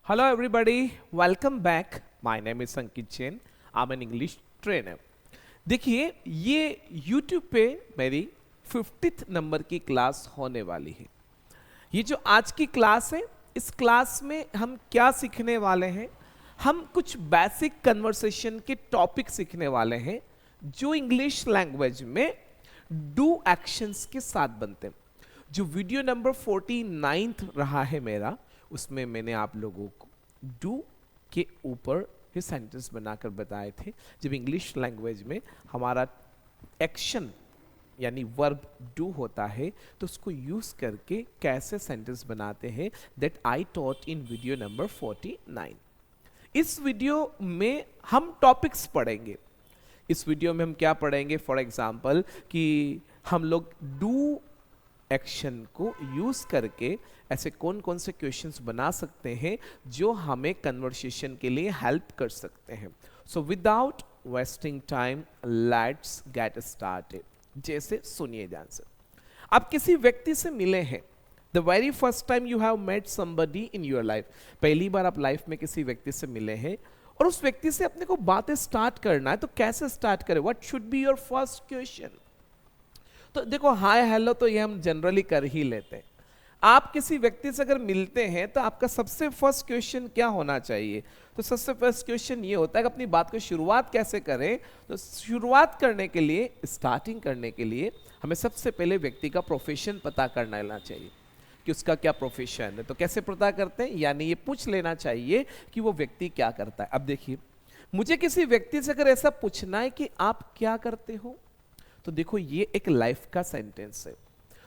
Hello everybody, welcome back. My name is Ankit Jain. I'm an English trainer. देखिए ये YouTube पे मेरी 50th number की class होने वाली है। ये जो आज की क्लास है, इस क्लास में हम क्या सीखने वाले हैं? हम कुछ बेसिक कन्वर्सेशन के टॉपिक सीखने वाले हैं जो इंग्लिश लैंग्वेज में डू एक्शंस के साथ बनते हैं। जो वीडियो नंबर 49 रहा है मेरा, उसमें मैंने आप लोगों को डू के ऊपर ही सेंटेंस बनाकर बताए थे। जब इंग्लिश लैंग्वेज में हमारा एक्शन यानी वर्ब डू होता है तो उसको यूज करके कैसे सेंटेंस बनाते हैं, that I taught in video number 49। इस वीडियो में हम टॉपिक्स पढ़ेंगे। इस वीडियो में हम क्या पढ़ेंगे? फॉर एग्जाम्पल कि हम लोग डू एक्शन को यूज करके ऐसे कौन कौन से क्वेश्चंस बना सकते हैं जो हमें कन्वर्सेशन के लिए हेल्प कर सकते हैं। So without wasting time let's get started. जैसे सुनिए ध्यान से, आप किसी व्यक्ति से मिले हैं। The very first time you have met somebody in your life, पहली बार आप लाइफ में किसी व्यक्ति से मिले हैं और उस व्यक्ति से अपने को बातें स्टार्ट करना है, तो कैसे स्टार्ट करें? What should be your first question? तो देखो, हाय हेलो तो ये हम जनरली कर ही लेते हैं। आप किसी व्यक्ति से अगर मिलते हैं तो आपका सबसे फर्स्ट क्वेश्चन क्या होना चाहिए? तो सबसे फर्स्ट क्वेश्चन ये होता है कि अपनी बात को शुरुआत कैसे करें। तो शुरुआत करने के लिए, स्टार्टिंग करने के लिए हमें सबसे पहले व्यक्ति का प्रोफेशन पता करना लेना चाहिए कि उसका क्या प्रोफेशन है। तो कैसे पता करते हैं? यानी ये पूछ लेना चाहिए कि वो व्यक्ति क्या करता है। अब देखिए, मुझे किसी व्यक्ति से अगर ऐसा पूछना है कि आप क्या करते हो, तो देखो ये एक लाइफ का सेंटेंस है।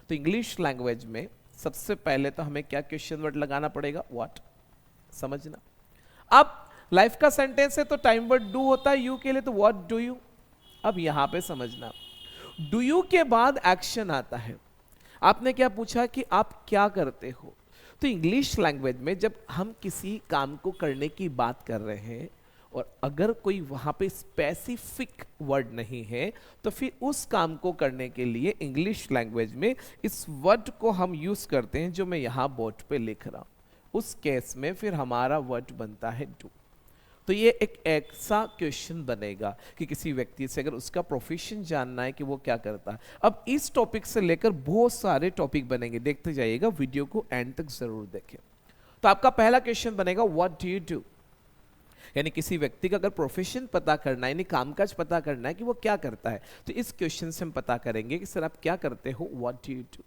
तो इंग्लिश लैंग्वेज में सबसे पहले तो हमें क्या क्वेश्चन वर्ड लगाना पड़ेगा? व्हाट। समझना। अब लाइफ का सेंटेंस है तो टाइम वर्ड डू होता है यू के लिए, तो व्हाट डू यू। अब यहां पे समझना, डू यू के बाद एक्शन आता है। आपने क्या पूछा कि आप क्या करते हो। तो इंग्लिश लैंग्वेज में जब हम किसी काम को करने की बात कर रहे हैं और अगर कोई वहां पे स्पेसिफिक वर्ड नहीं है, तो फिर उस काम को करने के लिए इंग्लिश लैंग्वेज में इस वर्ड को हम यूज करते हैं जो मैं यहां बोर्ड पे लिख रहा हूं। उस केस में फिर हमारा वर्ड बनता है डू। तो ये एक ऐसा क्वेश्चन बनेगा कि किसी व्यक्ति से अगर उसका प्रोफेशन जानना है कि वो क्या करता है। अब इस टॉपिक से लेकर बहुत सारे टॉपिक बनेंगे, देखते जाइएगा, वीडियो को एंड तक जरूर देखें। तो आपका पहला क्वेश्चन बनेगा व्हाट डू यू डू। यानी किसी व्यक्ति का अगर प्रोफेशन पता करना है, यानी कामकाज पता करना है कि वो क्या करता है, तो इस क्वेश्चन से हम पता करेंगे कि सर आप क्या करते हो, व्हाट डू यू डू।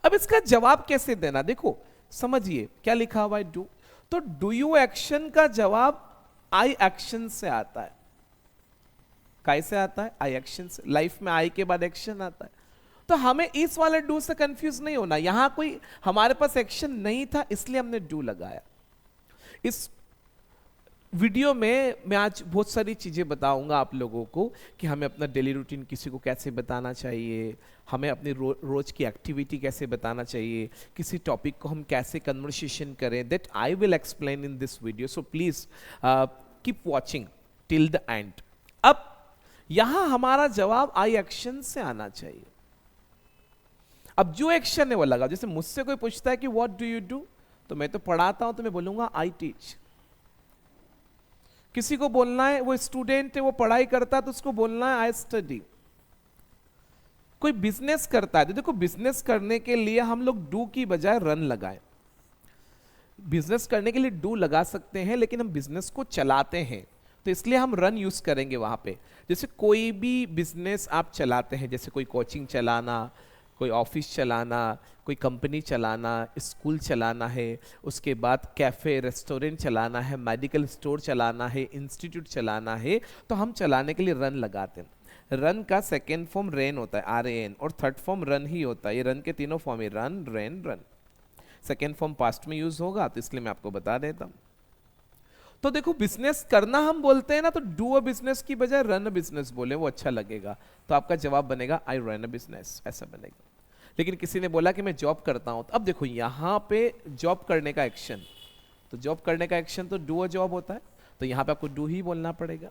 अब इसका जवाब कैसे देना, देखो समझिए क्या लिखा हुआ है डू। तो डू यू एक्शन का जवाब आई एक्शन से आता है। कैसे आता है? आई एक्शन से। लाइफ में आई के बाद एक्शन आता है। तो हमें इस वाले डू से कंफ्यूज नहीं होना। यहां कोई हमारे पास एक्शन नहीं था इसलिए हमने डू लगाया। इस वीडियो में मैं आज बहुत सारी चीज़ें बताऊंगा आप लोगों को कि हमें अपना डेली रूटीन किसी को कैसे बताना चाहिए, हमें अपनी रोज की एक्टिविटी कैसे बताना चाहिए, किसी टॉपिक को हम कैसे कन्वर्सेशन करें, that I will explain in this video. So please keep watching till the end. अब यहां हमारा जवाब आई एक्शन से आना चाहिए। अब जो एक्शन है वो लगा। जैसे मुझसे कोई पूछता है कि व्हाट डू यू डू, तो मैं तो पढ़ाता हूं, तो मैं बोलूंगा आई टीच। किसी को बोलना है वो स्टूडेंट है, वो पढ़ाई करता है, तो उसको बोलना है आई स्टडी। कोई बिजनेस करता है तो देखो, बिजनेस करने के लिए हम लोग डू की बजाय रन लगाएं। बिजनेस करने के लिए डू लगा सकते हैं, लेकिन हम बिजनेस को चलाते हैं तो इसलिए हम रन यूज करेंगे वहां पे। जैसे कोई भी बिजनेस आप चलाते हैं, जैसे कोई कोचिंग चलाना, कोई ऑफिस चलाना, कोई कंपनी चलाना, स्कूल चलाना है, उसके बाद कैफ़े रेस्टोरेंट चलाना है, मेडिकल स्टोर चलाना है, इंस्टीट्यूट चलाना है, तो हम चलाने के लिए रन लगाते हैं। रन का सेकेंड फॉर्म रेन होता है, RAN, और थर्ड फॉर्म रन ही होता है। ये रन के तीनों फॉर्म है, run, rain, run. Second form past में यूज होगा तो इसलिए मैं आपको बता देता हूँ। तो देखो, बिजनेस करना हम बोलते हैं ना, तो डू अ बिजनेस की बजाय रन अ बिजनेस बोले, वो अच्छा लगेगा। तो आपका जवाब बनेगा आई रन अ बिजनेस, ऐसा बनेगा। लेकिन किसी ने बोला कि मैं जॉब करता हूं, तो अब देखो यहां पे जॉब करने का एक्शन, तो जॉब करने का एक्शन तो डू अ जॉब होता है, तो यहां पे आपको डू ही बोलना पड़ेगा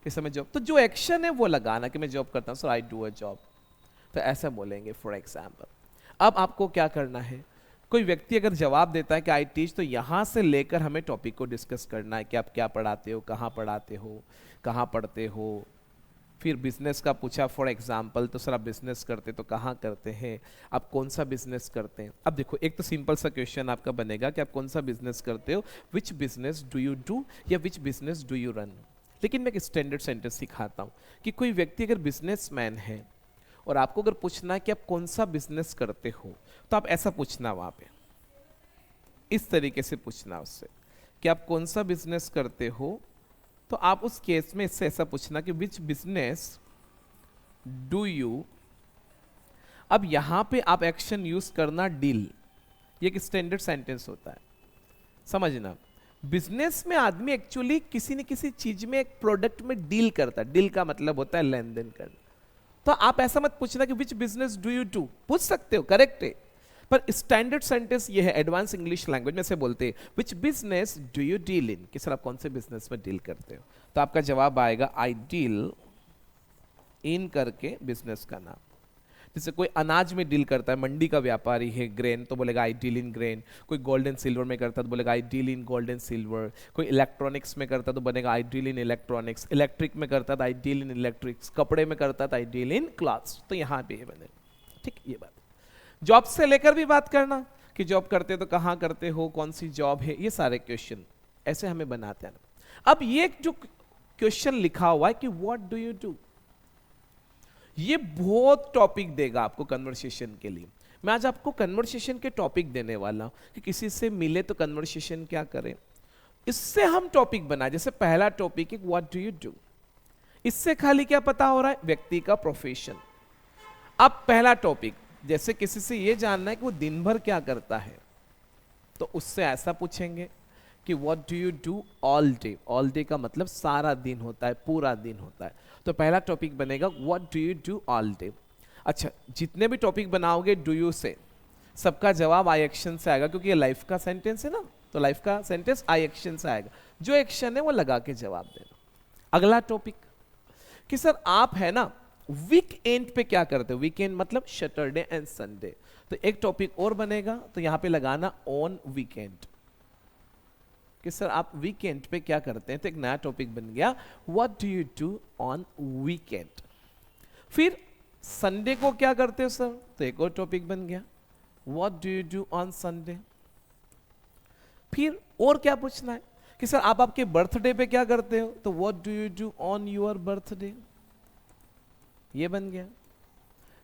कि समय जॉब। तो जो एक्शन है वो लगाना कि मैं जॉब करता हूं, सो आई डू अ जॉब। तो ऐसा बोलेंगे फॉर एग्जाम्पल। अब आपको क्या करना है कोई व्यक्ति अगर जवाब देता है कि आई टीच, तो यहां से लेकर हमें टॉपिक को डिस्कस करना है कि आप क्या पढ़ाते हो, कहाँ पढ़ते हो। फिर बिजनेस का पूछा फॉर एग्जाम्पल, तो सर आप बिजनेस करते तो कहाँ करते हैं, आप कौन सा बिजनेस करते हैं। अब देखो एक तो सिंपल सा क्वेश्चन आपका बनेगा कि आप कौन सा बिजनेस करते हो, which business do you do, या which business do you run. लेकिन मैं एक स्टैंडर्ड सेंटेंस सिखाता हूँ कि कोई व्यक्ति अगर बिजनेसमैन है और आपको अगर पूछना है कि आप कौन सा बिजनेस करते हो, तो आप ऐसा पूछना वहां पे, इस तरीके से पूछना उससे कि आप कौन सा बिजनेस करते हो। तो आप उस केस में इससे ऐसा पूछना कि विच बिजनेस डू यू। अब यहां पे आप एक्शन यूज करना डील, ये एक स्टैंडर्ड सेंटेंस होता है, समझना। बिजनेस में आदमी एक्चुअली किसी न किसी चीज में, एक प्रोडक्ट में डील करता है। डील का मतलब होता है लेन देन करना। तो आप ऐसा मत पूछना कि विच बिजनेस डू यू डू, पूछ सकते हो, करेक्ट है, पर स्टैंडर्ड सेंटेंस ये है, एडवांस इंग्लिश लैंग्वेज में से बोलते हैं विच business do you deal in, कि सर आप कौन से बिजनेस में डील करते हो। तो आपका जवाब आएगा आई डील इन करके बिजनेस का नाम। जैसे कोई अनाज में डील करता है, मंडी का व्यापारी है, ग्रेन, तो बोलेगा आई डील इन ग्रेन। कोई गोल्ड एंड सिल्वर में करता है तो बोलेगा I deal in gold and silver. कोई इलेक्ट्रॉनिक्स में करता है तो बनेगा I deal in electronics. Electric में करता है तो आई डील इन इलेक्ट्रिक्स। कपड़े में करता है तो आई डील इन क्लॉथ्स। तो यहाँ पे ये बने, ठीक, ये बात। जॉब से लेकर भी बात करना कि जॉब करते हो तो कहाँ करते हो, कौन सी जॉब है, ये सारे क्वेश्चन ऐसे हमें बनाते हैं ना। अब ये जो क्वेश्चन लिखा हुआ है कि व्हाट डू यू डू, ये बहुत टॉपिक देगा आपको कन्वर्सेशन के लिए। मैं आज आपको कन्वर्सेशन के टॉपिक देने वाला हूं कि किसी से मिले तो कन्वर्सेशन क्या करें, इससे हम टॉपिक बना। जैसे पहला टॉपिक है व्हाट डू यू डू, इससे खाली क्या पता हो रहा है, व्यक्ति का प्रोफेशन। अब पहला टॉपिक, जैसे किसी से ये जानना है कि वो दिन भर क्या करता है, तो उससे ऐसा पूछेंगे कि what do you do all day. All day का मतलब सारा दिन होता है, पूरा दिन होता है। तो पहला टॉपिक बनेगा what do you do all day. अच्छा, जितने भी टॉपिक बनाओगे डू यू से, सबका जवाब आई एक्शन से आएगा, क्योंकि ये लाइफ का सेंटेंस है ना, तो लाइफ का सेंटेंस आई एक्शन से आएगा। जो एक्शन है वो लगा के जवाब देना। अगला टॉपिक कि सर आप है ना वीक एंड पे क्या करते हो। वीकेंड मतलब सैटरडे एंड संडे। तो एक टॉपिक और बनेगा, तो यहां पे लगाना ऑन वीकेंड, कि सर आप वीकेंड पे क्या करते हैं। तो एक नया टॉपिक बन गया what do you do on weekend. फिर संडे को क्या करते हो सर, तो एक और टॉपिक बन गया what do you do on Sunday. फिर और क्या पूछना है कि सर आप आपके बर्थडे पे क्या करते हो, तो what do you do on your birthday, ये बन गया।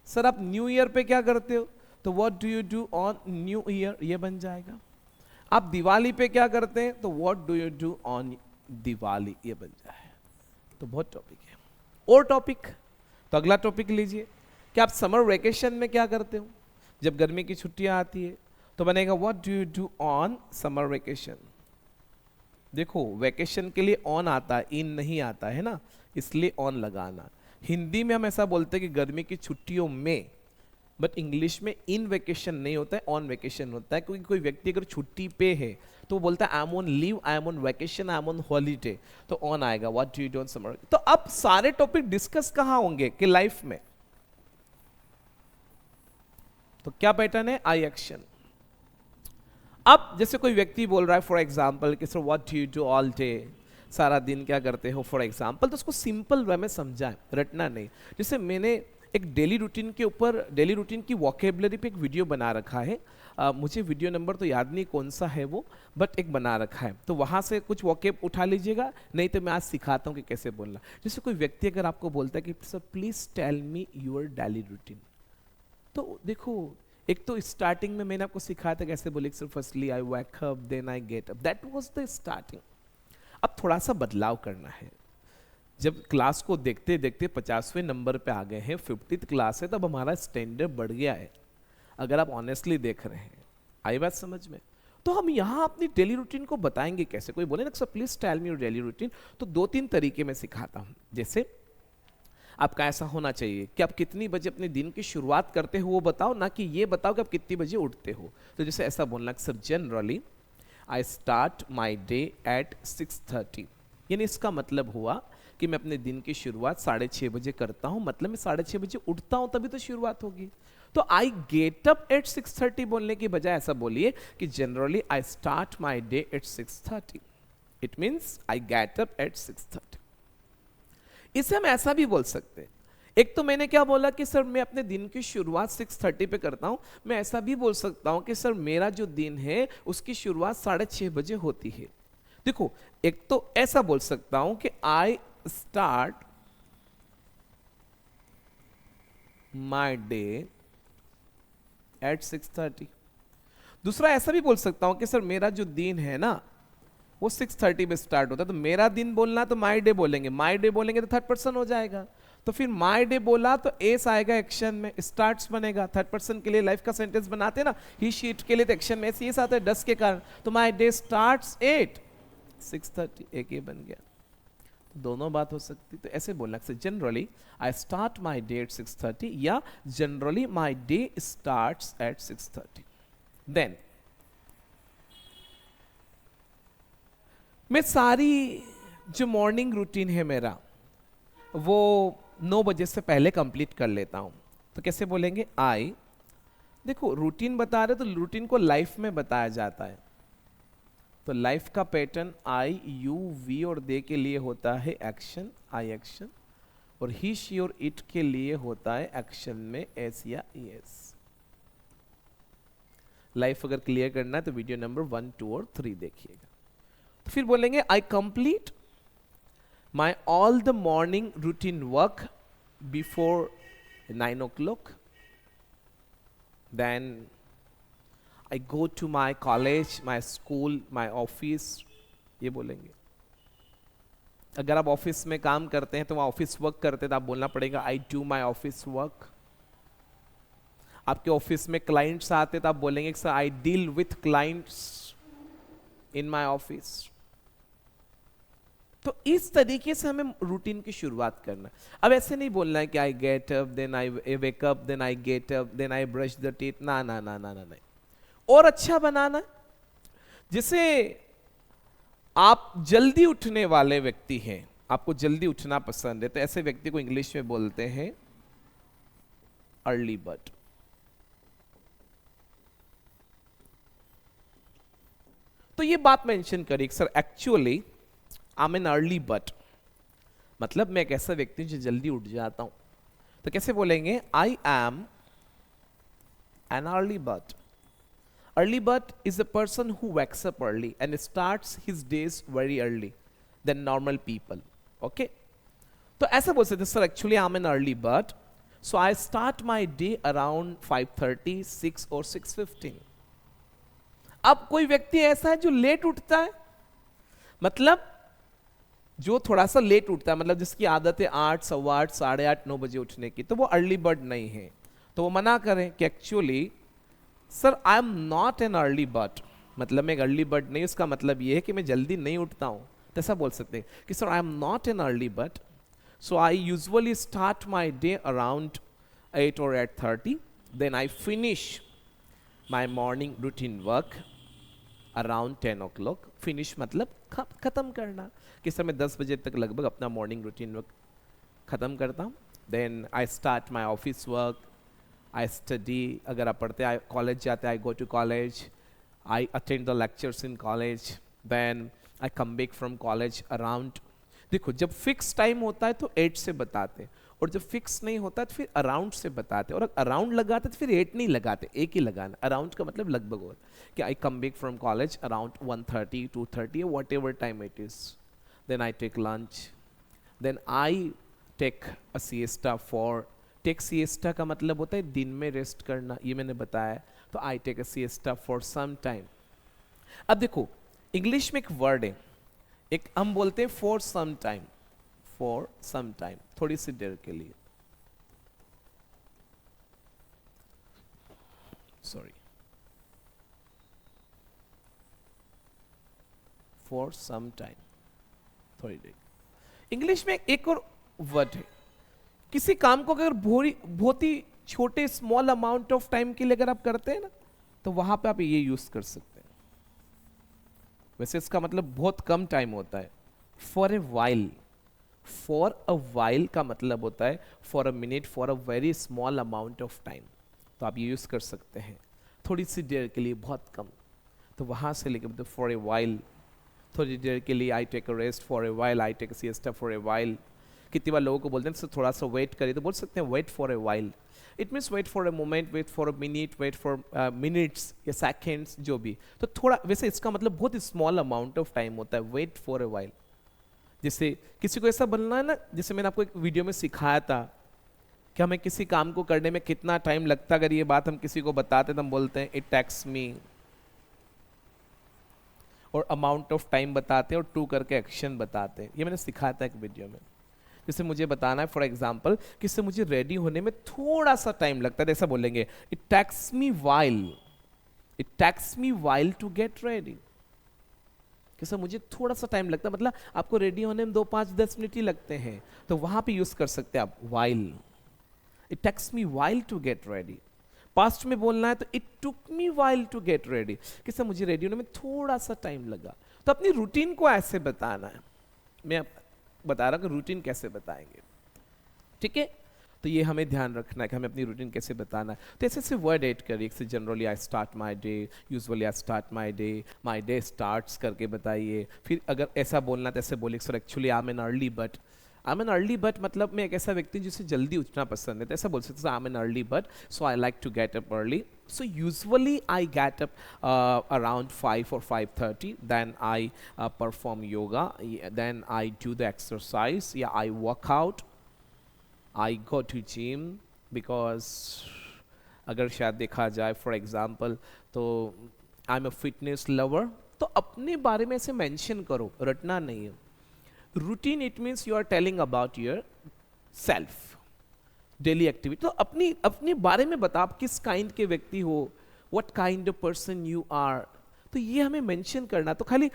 सर आप न्यू ईयर पे क्या करते हो, तो what do you do on new year, ये बन जाएगा। आप दिवाली पे क्या करते हैं, तो what do you do on Diwali, ये बन जाए। तो बहुत टॉपिक है। और टॉपिक, तो अगला टॉपिक लीजिए कि आप समर वेकेशन में क्या करते हो। जब गर्मी की छुट्टियां आती है तो बनेगा what do you do on summer vacation. देखो वेकेशन के लिए ऑन आता है, इन नहीं आता है ना, इसलिए ऑन लगाना। हिंदी में हम ऐसा बोलते हैं कि गर्मी की छुट्टियों में, बट इंग्लिश में इन वेकेशन नहीं होता है, ऑन वेकेशन होता है। क्योंकि कोई व्यक्ति अगर छुट्टी पे है तो वो बोलता है I am on leave, I am on vacation, I am on holiday, तो ऑन आएगा what do you do on summer. तो अब सारे टॉपिक डिस्कस कहां होंगे कि लाइफ में। तो क्या पैटर्न है, आई एक्शन। अब जैसे कोई व्यक्ति बोल रहा है फॉर एग्जाम्पल कि sir what do you do all day, सारा दिन क्या करते हो फॉर एग्जाम्पल, तो उसको सिंपल वे में समझाए, रटना नहीं। जैसे मैंने एक डेली रूटीन के ऊपर, डेली रूटीन की वोकेबलरी पे एक वीडियो बना रखा है। मुझे वीडियो नंबर तो याद नहीं कौन सा है वो, बट एक बना रखा है, तो वहां से कुछ वोकेब उठा लीजिएगा, नहीं तो मैं आज सिखाता हूँ कि कैसे बोलना। जैसे कोई व्यक्ति अगर आपको बोलता है कि sir please tell me your daily routine, तो देखो एक तो स्टार्टिंग में मैंने आपको सिखाया था कैसे बोले, sir firstly I wake up, then I get up, that was the starting. अब थोड़ा सा बदलाव करना है। जब क्लास को देखते देखते 50वें नंबर पे आ गए हैं, 50th क्लास है, तब हमारा स्टैंडर्ड बढ़ गया है। अगर आप ऑनेस्टली देख रहे हैं, आई बात समझ में, तो हम यहाँ अपनी डेली रूटीन को बताएंगे कैसे। कोई बोले ना sir please tell me your daily routine, तो 2-3 तरीके में सिखाता हूँ। जैसे आपका ऐसा होना चाहिए कि आप कितनी बजे अपने दिन की शुरुआत करते हो वो बताओ, ना कि ये बताओ कि आप कितनी बजे उठते हो। तो जैसे ऐसा बोलना sir generally I start my day at 6:30, यानी इसका मतलब हुआ कि मैं अपने दिन की शुरुआत 6:30 बजे करता हूं, मतलब मैं 6:30 बजे उठता हूं तभी तो शुरुआत होगी। तो आई गेट अप एट 6:30 बोलने की बजाय ऐसा बोलिए कि generally I start my day at 6:30. It means I get up at 6:30. इसे हम ऐसा भी बोल सकते हैं. एक तो मैंने क्या बोला कि सर मैं अपने दिन की शुरुआत 6:30 पे करता हूं. मैं ऐसा भी बोल सकता हूं कि सर मेरा जो दिन है उसकी शुरुआत 6:30 बजे होती है. देखो, एक तो ऐसा बोल सकता हूं कि आई स्टार्ट माई डे एट 6:30. दूसरा ऐसा भी बोल सकता हूं कि सर मेरा जो दिन है ना वो 6:30 में स्टार्ट होता है. तो मेरा दिन बोलना तो माई डे बोलेंगे. माई डे बोलेंगे तो थर्ड पर्सन हो जाएगा. तो फिर माई डे बोला तो एस आएगा एक्शन में, स्टार्ट्स बनेगा. थर्ड पर्सन के लिए लाइफ का सेंटेंस बनाते हैं ना, ही शीट के लिए तो एक्शन में एस आता है डस के कारण. तो माई डे स्टार्ट्स एट 6:30. एक ये बन गया. तो दोनों बात हो सकती. तो ऐसे बोलना से generally I start my day at 6:30 या generally my day starts at 6:30. Then मैं सारी जो मॉर्निंग रूटीन है मेरा वो 9 बजे से पहले कंप्लीट कर लेता हूं. तो कैसे बोलेंगे? आई, देखो रूटीन बता रहे तो रूटीन को लाइफ में बताया जाता है. तो लाइफ का पैटर्न आई, यू, वी और दे के लिए होता है एक्शन, आई एक्शन. और ही, शी और इट के लिए होता है एक्शन में एस या एस. लाइफ अगर क्लियर करना है तो वीडियो नंबर 1, 2 और 3 देखिएगा. तो फिर बोलेंगे आई complete my all the morning routine work before 9 o'clock. Then I go to my college, my school, my office. ये बोलेंगे. अगर आप ऑफिस में काम करते हैं तो वहां ऑफिस वर्क करते हैं तो आप बोलना पड़ेगा आई डू माई ऑफिस वर्क. आपके ऑफिस में क्लाइंट्स आते तो आप बोलेंगे sir I deal with clients in my office. तो इस तरीके से हमें रूटीन की शुरुआत करना. अब ऐसे नहीं बोलना है कि I get up then I wake up then I get up then I brush the teeth. ना ना ना ना ना नहीं. और अच्छा बनाना. जिसे आप जल्दी उठने वाले व्यक्ति हैं, आपको जल्दी उठना पसंद है, तो ऐसे व्यक्ति को इंग्लिश में बोलते हैं अर्ली बर्ड. तो ये बात मेंशन करिए sir actually I am an early bird. मतलब मैं एक ऐसा व्यक्ति हूं जो जल्दी उठ जाता हूं. तो कैसे बोलेंगे? आई am an early bird. Early bird is a person who wakes up early and starts his days very early than normal people. Okay? तो ऐसा बोल सकते sir actually I am an early bird so I start my day around 5:30, 6 और 6:15. अब कोई व्यक्ति ऐसा है जो लेट उठता है, मतलब जो थोड़ा सा लेट उठता है, मतलब जिसकी आदत है 8, 8:15, 8:30, 9 बजे उठने की, तो वो अर्ली बर्ड नहीं है. तो वो मना करें कि actually sir I am not an early bird. मतलब मैं एक अर्ली बर्ड नहीं, उसका मतलब ये है कि मैं जल्दी नहीं उठता हूं. तो ऐसा बोल सकते हैं कि sir I am not an early bird so I usually start my day around 8 or 8:30. Then I finish my morning routine work around 10 o'clock. Finish मतलब खत्म करना, कि सर मैं 10 बजे तक लगभग अपना मॉर्निंग रूटीन वर्क खत्म करता हूँ. Then I start my office work, I study. अगर आप पढ़ते हैं कॉलेज जाते हैं, I go to college, I attend the lectures in college. Then I come back from college around. देखो जब फिक्स टाइम होता है तो 8 से बताते, और जब फिक्स नहीं होता तो फिर अराउंड से बताते. और अराउंड लगाते तो फिर 8 नहीं लगाते, एक ही लगाना. अराउंड का मतलब लगभग होता है कि I come back from college around 1:30, 2:30 whatever time it is. Then I take lunch. Then I take a siesta for. Take siesta का मतलब होता है दिन में रेस्ट करना, ये मैंने बताया. तो I take a siesta for some time. अब देखो इंग्लिश में एक वर्ड है, एक हम बोलते हैं for some time. For some time थोड़ी सी देर के लिए, सॉरी, फॉर सम टाइम, थोड़ी देर. इंग्लिश में एक और वर्ड है, किसी काम को अगर बहुत ही छोटे स्मॉल अमाउंट ऑफ टाइम के लिए अगर आप करते हैं ना, तो वहां पे आप ये यूज कर सकते हैं. वैसे इसका मतलब बहुत कम टाइम होता है. For a while, for a while का मतलब होता है for a minute, for a very small amount of time. तो आप ये यूज़ कर सकते हैं थोड़ी सी देर के लिए, बहुत कम। तो वहाँ से लेकर मतलब फॉर ए वाइल, थोड़ी देर के लिए, I take a rest for a while, I take a siesta for a while. कितनी बार लोगों को बोलते हैं सर थोड़ा सा वेट करिए, तो बोल सकते हैं wait for a while. It means wait for a moment, wait for a minute, wait for minutes या सेकेंड्स, जो भी। तो थोड़ा, वैसे इसका मतलब बहुत स्मॉल अमाउंट ऑफ टाइम होता है, वेट फॉर ए वाइल। जैसे किसी को ऐसा बनना है ना, जैसे मैंने आपको एक वीडियो में सिखाया था कि हमें किसी काम को करने में कितना टाइम लगता है, अगर ये बात हम किसी को बताते तो हम बोलते हैं इट टेक्स मी, और अमाउंट ऑफ टाइम बताते हैं और टू करके एक्शन बताते हैं। ये मैंने सिखाया था एक वीडियो में। जैसे मुझे बताना है फॉर एग्जाम्पल कि इससे मुझे रेडी होने में थोड़ा सा टाइम लगता है, ऐसा बोलेंगे it takes me while, it takes me while to get ready. कि मुझे थोड़ा सा टाइम लगता है, मतलब आपको रेडी होने में 2, 5, 10 मिनट ही लगते हैं, तो वहां पे यूज कर सकते हैं आप while. It takes me while to get ready. Past में बोलना है तो it took me while to get ready, कि सर मुझे रेडी होने में थोड़ा सा टाइम लगा। तो अपनी रूटीन को ऐसे बताना है। मैं बता रहा हूं कि रूटीन कैसे बताएंगे, ठीक है। तो ये हमें ध्यान रखना है कि हमें अपनी रूटीन कैसे बताना है। तो ऐसे से वर्ड ऐड करिए, जैसे generally I start my day, usually I start my day starts करके बताइए। फिर अगर ऐसा बोलना तो ऐसे बोलिए sir actually I am an early bird. I am an early bird मतलब मैं एक ऐसा व्यक्ति जिसे जल्दी उठना पसंद है, तो ऐसा बोल सकते I am an early bird, so I like to get up early. So usually I get up around 5 or 5:30. Then I perform yoga. Then I do the exercise. Yeah, I work out. I go to gym because अगर शायद देखा जाए for example तो I am a fitness lover. तो अपने बारे में ऐसे मेंशन करो, रटना नहीं है। Routine it means you are telling about your self, daily activity. तो अपनी अपने बारे में बता, आप किस काइंड के व्यक्ति हो, what kind of person you are. तो ये हमें मेंशन करना। तो खाली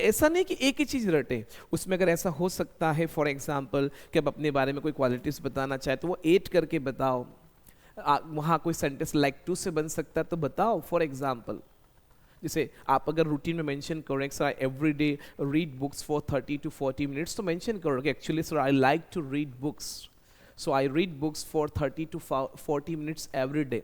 ऐसा नहीं कि एक ही चीज रटे, उसमें अगर ऐसा हो सकता है फॉर एग्जाम्पल कि आप अपने बारे में कोई क्वालिटीज बताना चाहे तो वो ऐड करके बताओ। वहाँ कोई सेंटेंस लाइक टू से बन सकता है तो बताओ फॉर एग्जाम्पल। जैसे आप अगर रूटीन में मेंशन करोगे sir every day read books for 30 to 40 minutes, तो मेंशन करोगे actually sir I like to read books, so I read books for 30 to 40 minutes every day.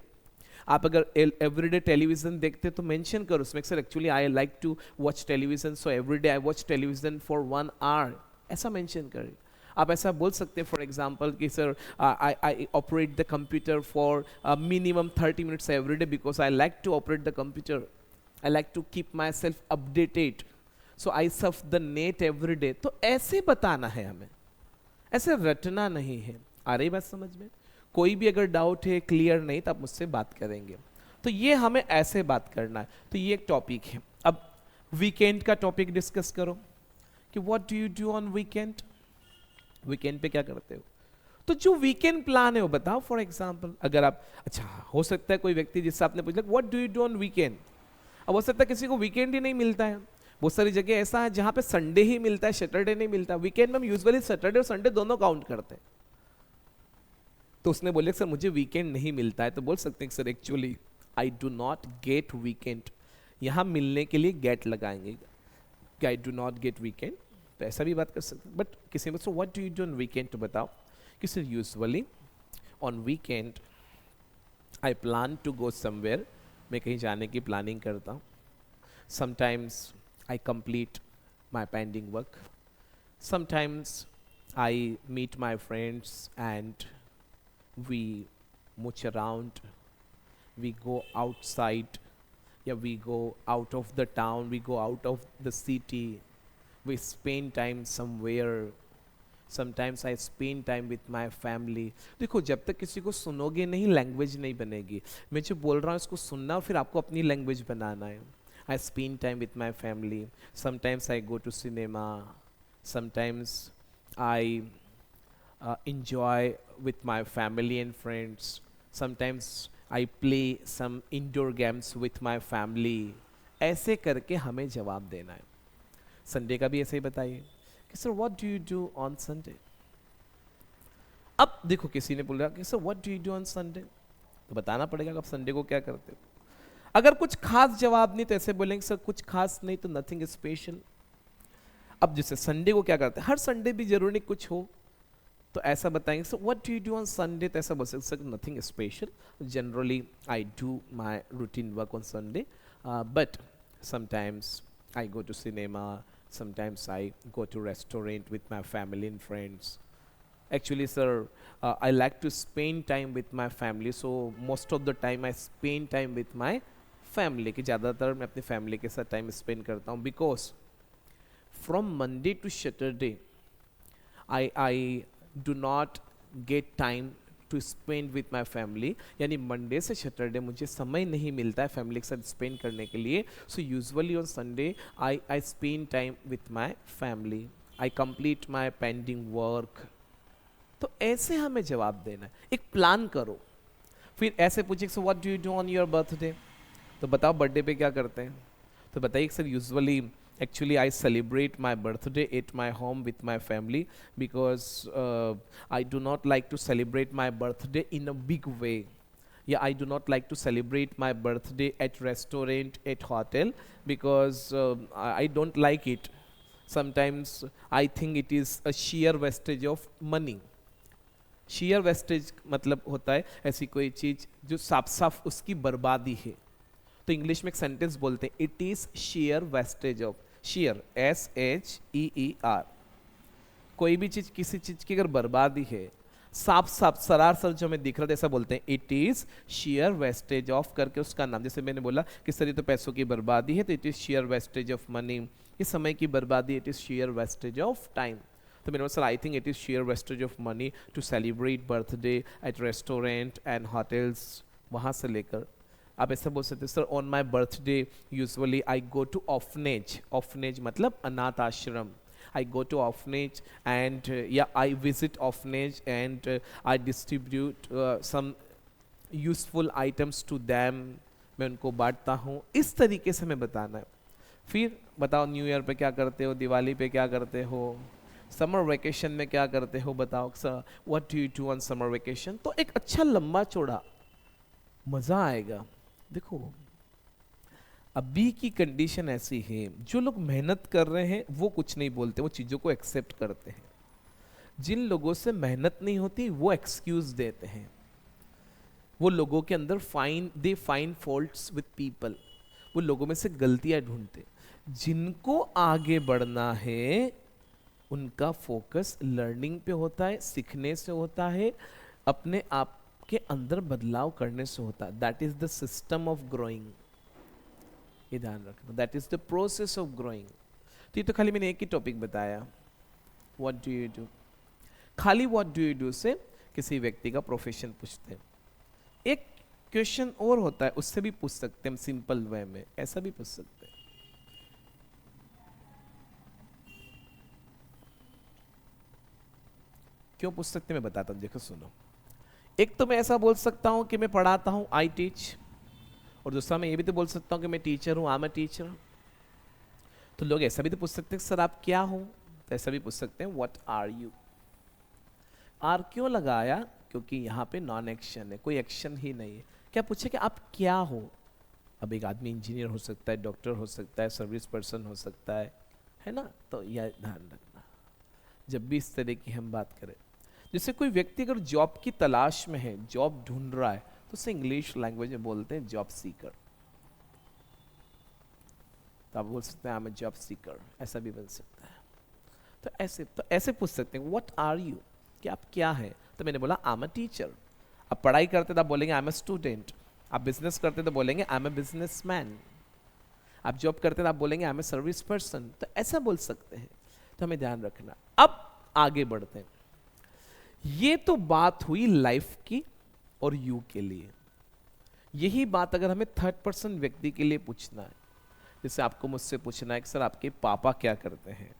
आप अगर एवरीडे टेलीविजन देखते तो मेंशन करो उसमें sir actually I like to watch television, so everyday I watch television for 1 hour, ऐसा mention करें। आप ऐसा बोल सकते हैं फॉर एग्जांपल कि sir I operate the computer for minimum 30 minutes everyday because I like to operate the computer, I like to keep my self updated, so I surf the net everyday. तो ऐसे बताना है हमें, ऐसे रटना नहीं है। आ रही बात समझ में? कोई भी अगर डाउट है, क्लियर नहीं, तो आप मुझसे बात करेंगे। तो ये हमें ऐसे बात करना है। तो ये एक टॉपिक है। अब वीकेंड का टॉपिक डिस्कस करो कि what do you do on weekend. Weekend पे क्या करते हो? तो जो वीकेंड प्लान है वो बताओ। फॉर एग्जांपल अगर आप, अच्छा हो सकता है कोई व्यक्ति जिससे आपने पूछा what do you do on weekend, अब हो सकता है किसी को वीकेंड ही नहीं मिलता है। बहुत सारी जगह ऐसा है जहां पे संडे ही मिलता है, सैटरडे नहीं मिलता। वीकेंड में हम यूजुअली सैटरडे और संडे दोनों काउंट करते हैं। तो उसने बोले सर मुझे वीकेंड नहीं मिलता है, तो बोल सकते हैं sir actually I do not gate weekend. यहाँ मिलने के लिए गेट लगाएंगे कि I do not gate weekend, तो ऐसा भी बात कर सकते हैं। बट किसी में so what do you do on weekend, तो बताओ कि sir usually on weekend I plan to go somewhere, मैं कहीं जाने की प्लानिंग करता हूँ। Sometimes I complete my pending work, sometimes I meet my friends and we mooch around, we go outside, yeah, we go out of the town, we go out of the city, we spend time somewhere, sometimes I spend time with my family। देखो जब तक किसी को सुनोगे नहीं language नहीं बनेगी। मैं जो बोल रहा हूँ इसको सुनना, फिर आपको अपनी लैंग्वेज बनाना है। I spend time with my family, sometimes I go to cinema, sometimes I enjoy with my family and friends, sometimes I play some indoor games with my family। ऐसे करके हमें जवाब देना है। संडे का भी ऐसे ही बताइए कि sir what do you do on Sunday. अब देखो किसी ने बोला कि sir what do you do on Sunday, तो बताना पड़ेगा कि आप संडे को क्या करते हो। अगर कुछ खास जवाब नहीं तो ऐसे बोलेंगे सर कुछ खास नहीं तो नथिंग स्पेशल। अब जैसे संडे को क्या करते हैं, हर संडे भी जरूरी नहीं कुछ हो, तो ऐसा बताएंगे so what do you do on Sunday, तो ऐसा बोल सकते nothing special, generally I do my routine work on Sunday, but sometimes I go to cinema, sometimes I go to restaurant with my family and friends. Actually sir, I like to spend time with my family, so most of the time I spend time with my family, कि ज़्यादातर मैं अपनी family के साथ time spend करता हूँ, because from Monday to Saturday I do not get time to spend with my family, यानी Monday से सैटरडे मुझे समय नहीं मिलता है फैमिली के साथ स्पेंड करने के लिए. So usually on Sunday I spend time with my family, I complete my pending work. तो ऐसे हमें जवाब देना है, एक प्लान करो. फिर ऐसे पूछे सो what do you do on your birthday, तो बताओ बर्थडे पे क्या करते हैं, तो बताइए sir usually actually I celebrate my birthday at my home with my family, because I do not like to celebrate my birthday in a big way. Yeah, I do not like to celebrate my birthday at restaurant, at hotel, because I don't like it. Sometimes I think it is a sheer wastage of money. sheer wastage मतलब होता है ऐसी कोई चीज जो साफ साफ उसकी बर्बादी है. तो इंग्लिश में एक सेंटेंस बोलते हैं, it is sheer wastage of, share SHEER, कोई भी चीज किसी चीज की अगर बर्बादी है, साफ साफ सरार सर जो हमें दिख रहा था ऐसा बोलते हैं, it is sheer wastage of करके उसका नाम. जैसे मैंने बोला कि सर ये तो पैसों की बर्बादी है, तो it is sheer wastage of money. ये समय की बर्बादी, it is sheer wastage of time. तो मैंने बोला sir I think it is sheer wastage of money to celebrate birthday at restaurant and hotels. वहाँ से लेकर आप ऐसा बोल सकते हैं sir on my birthday usually I go to orphanage. Orphanage मतलब अनाथ आश्रम. I go to orphanage and I visit orphanage and I distribute some useful items to them. मैं उनको बांटता हूँ. इस तरीके से हमें बताना है. फिर बताओ न्यू ईयर पे क्या करते हो, दिवाली पे क्या करते हो, समर वेकेशन में क्या करते हो, बताओ sir what do you do on summer vacation. तो एक अच्छा लंबा चौड़ा मज़ा आएगा. देखो अभी की कंडीशन ऐसी है, जो लोग मेहनत कर रहे हैं वो कुछ नहीं बोलते, वो चीज़ों को एक्सेप्ट करते हैं. जिन लोगों से मेहनत नहीं होती वो एक्सक्यूज देते हैं. वो लोगों के अंदर they find faults with people, वो लोगों में से गलतियां ढूंढते. जिनको आगे बढ़ना है उनका फोकस लर्निंग पे होता है, सीखने से होता है, अपने आप के अंदर बदलाव करने से होता है. That is the system of growing. ये ध्यान रखना, that is the process of growing. तो ये तो खाली मैंने एक ही टॉपिक बताया, व्हाट डू यू डू. खाली व्हाट डू यू डू से किसी व्यक्ति का प्रोफेशन पूछते हैं. एक क्वेश्चन और होता है, उससे भी पूछ सकते हैं सिंपल वे में, ऐसा भी पूछ सकते हैं. क्यों पूछ सकते हैं मैं बताता हूं, देखो सुनो. एक तो मैं ऐसा बोल सकता हूं कि मैं पढ़ाता हूं, आई टीच. और दूसरा मैं ये भी तो बोल सकता हूँ कि मैं टीचर हूँ, आई एम अ टीचर. तो लोग ऐसा भी तो पूछ सकते हैं सर आप क्या हो, तो ऐसा भी पूछ सकते हैं व्हाट आर यू. आर क्यों लगाया, क्योंकि यहाँ पे नॉन एक्शन है, कोई एक्शन ही नहीं है. क्या पूछे कि आप क्या हो. अब एक आदमी इंजीनियर हो सकता है, डॉक्टर हो सकता है, सर्विस पर्सन हो सकता है ना. तो यह ध्यान रखना जब भी इस तरह की हम बात करें. जैसे कोई व्यक्ति अगर जॉब की तलाश में है, जॉब ढूंढ रहा है, तो उसे इंग्लिश लैंग्वेज में बोलते हैं जॉब सीकर. तो आप बोल सकते हैं I am a job seeker, ऐसा भी बन सकता है. तो ऐसे पूछ सकते हैं व्हाट आर यू, कि आप क्या है. तो मैंने बोला आई एम अ टीचर. आप पढ़ाई करते तो आप बोलेंगे आई एम अ स्टूडेंट. आप बिजनेस करते तो बोलेंगे आई एम अ बिजनेसमैन. आप जॉब करते तो आप बोलेंगे I am a service person. तो ऐसा बोल सकते हैं. तो हमें ध्यान रखना. अब आगे बढ़ते हैं. ये तो बात हुई लाइफ की और यू के लिए. यही बात अगर हमें थर्ड पर्सन व्यक्ति के लिए पूछना है, जैसे आपको मुझसे पूछना है कि सर आपके पापा क्या करते हैं,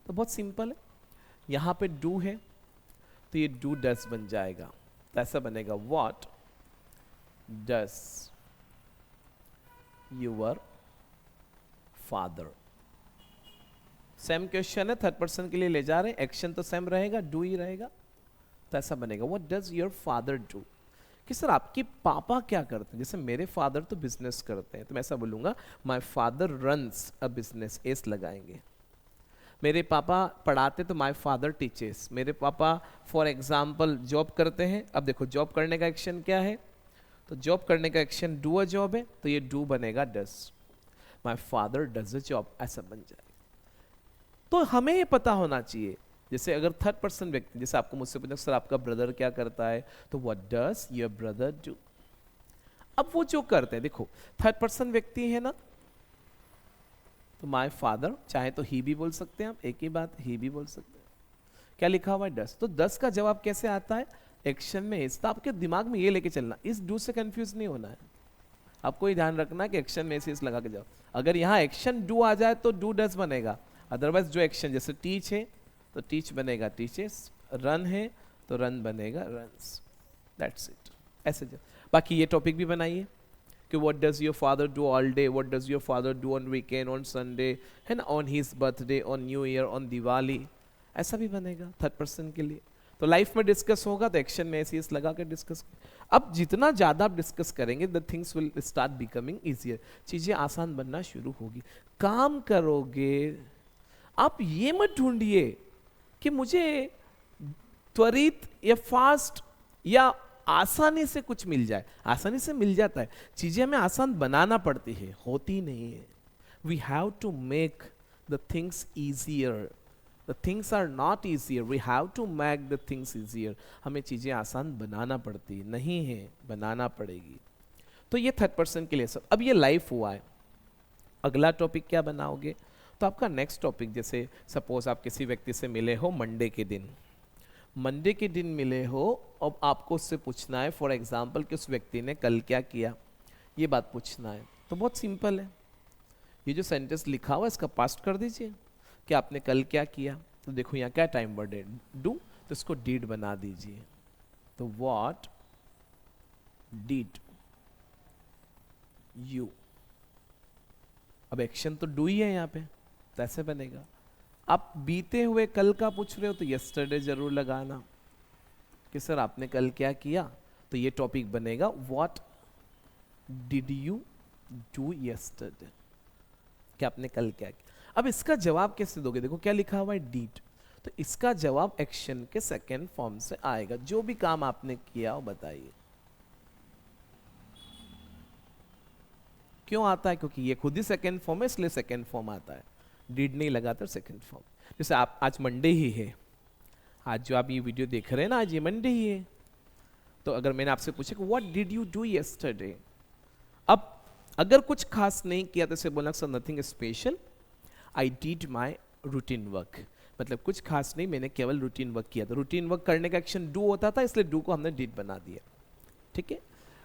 तो बहुत सिंपल है. यहाँ पे डू है तो ये डू डस बन जाएगा. तो ऐसा बनेगा what does your father. Same question है, थर्ड पर्सन के लिए ले जा रहे हैं, एक्शन तो सेम रहेगा, डू ही रहेगा. तो ऐसा बनेगा what does your father do, कि सर आपके पापा क्या करते हैं. जैसे मेरे फादर तो बिजनेस करते हैं, तो मैं ऐसा बोलूंगा my father runs a business, S लगाएंगे. मेरे पापा पढ़ाते तो माय फादर टीचर्स, मेरे पापा फॉर एग्जाम्पल जॉब करते हैं। अब देखो जॉब करने का एक्शन क्या है, तो जॉब करने का एक्शन डू अ जॉब है, तो ये डू बनेगा does, my father does a job, ऐसा बन जाएगा। तो हमें ये पता होना चाहिए, जैसे अगर थर्ड पर्सन व्यक्ति, जैसे आपको मुझसे पूछा सर आपका ब्रदर क्या करता है, तो what does your brother do. अब वो जो करते हैं, देखो थर्ड पर्सन व्यक्ति है ना, तो माय फादर, चाहे तो ही भी बोल सकते हैं आप, एक ही बात ही भी बोल सकते हैं। क्या लिखा हुआ है डज, तो डज का जवाब कैसे आता है, एक्शन में इज। तो आपके दिमाग में ये लेके चलना, इस डू से कंफ्यूज नहीं होना है, आपको ये ध्यान रखना कि एक्शन में इस लगा के जाओ। अगर यहाँ एक्शन डू आ जाए तो डू डज बनेगा, अदरवाइज जो एक्शन जैसे टीच है तो टीच बनेगा टीचेस, रन है तो रन बनेगा रन्स, दैट्स इट। ऐसे बाकी ये टॉपिक भी बनाइए कि what does your father do all day, what does your father do on weekend, on Sunday, है ना, on his birthday, on new year, on Diwali, ऐसा भी बनेगा थर्ड पर्सन के लिए। तो लाइफ में डिस्कस होगा तो एक्शन में ऐसे लगा कर डिस्कस। अब जितना ज़्यादा आप डिस्कस करेंगे the things will start becoming easier, चीज़ें आसान बनना शुरू होगी। काम करोगे, आप ये मत ढूंढिए कि मुझे त्वरित या फास्ट या आसानी से कुछ मिल जाए, आसानी से मिल जाता है, चीज़ें हमें आसान बनाना पड़ती है, होती नहीं है। We have to make the things easier, The things are not easier. We have to make the things easier. हमें चीज़ें आसान बनाना पड़ती नहीं है, बनाना पड़ेगी। तो ये थर्ड पर्सन के लिए सब। अब ये लाइफ हुआ है, अगला टॉपिक क्या बनाओगे, तो आपका नेक्स्ट टॉपिक, जैसे सपोज आप किसी व्यक्ति से मिले हो मंडे के दिन, मंडे के दिन मिले हो, अब आपको उससे पूछना है फॉर एग्जाम्पल कि उस व्यक्ति ने कल क्या किया, ये बात पूछना है। तो बहुत सिंपल है, ये जो सेंटेंस लिखा हुआ है इसका पास्ट कर दीजिए कि आपने कल क्या किया। तो देखो यहाँ क्या टाइम वर्ड है, डू, तो इसको डीड बना दीजिए। तो व्हाट डिड यू, अब एक्शन तो डू ही है यहाँ पे, तो ऐसे बनेगा। आप बीते हुए कल का पूछ रहे हो तो यस्टरडे जरूर लगाना कि सर आपने कल क्या किया, तो ये टॉपिक बनेगा what did you do yesterday, कि आपने कल क्या किया। अब इसका जवाब कैसे दोगे, देखो क्या लिखा हुआ है डीड, तो इसका जवाब एक्शन के सेकेंड फॉर्म से आएगा, जो भी काम आपने किया वो बताइए। क्यों आता है, क्योंकि ये खुद ही सेकेंड फॉर्म है इसलिए सेकेंड फॉर्म आता है, डीड नहीं लगाता सेकेंड फॉर्म। जैसे आप आज मंडे ही है, आज जो आप ये वीडियो देख रहे हैं ना, आज ये मंडे ही है, तो अगर मैंने आपसे पूछा कि what did you do yesterday, अब अगर कुछ खास नहीं किया तो इसे बोलना sir nothing special, I did my routine work, मतलब कुछ खास नहीं, मैंने केवल रूटीन वर्क किया। तो रूटीन वर्क करने का एक्शन डू होता था, इसलिए डू को हमने डिड बना दिया, ठीक है।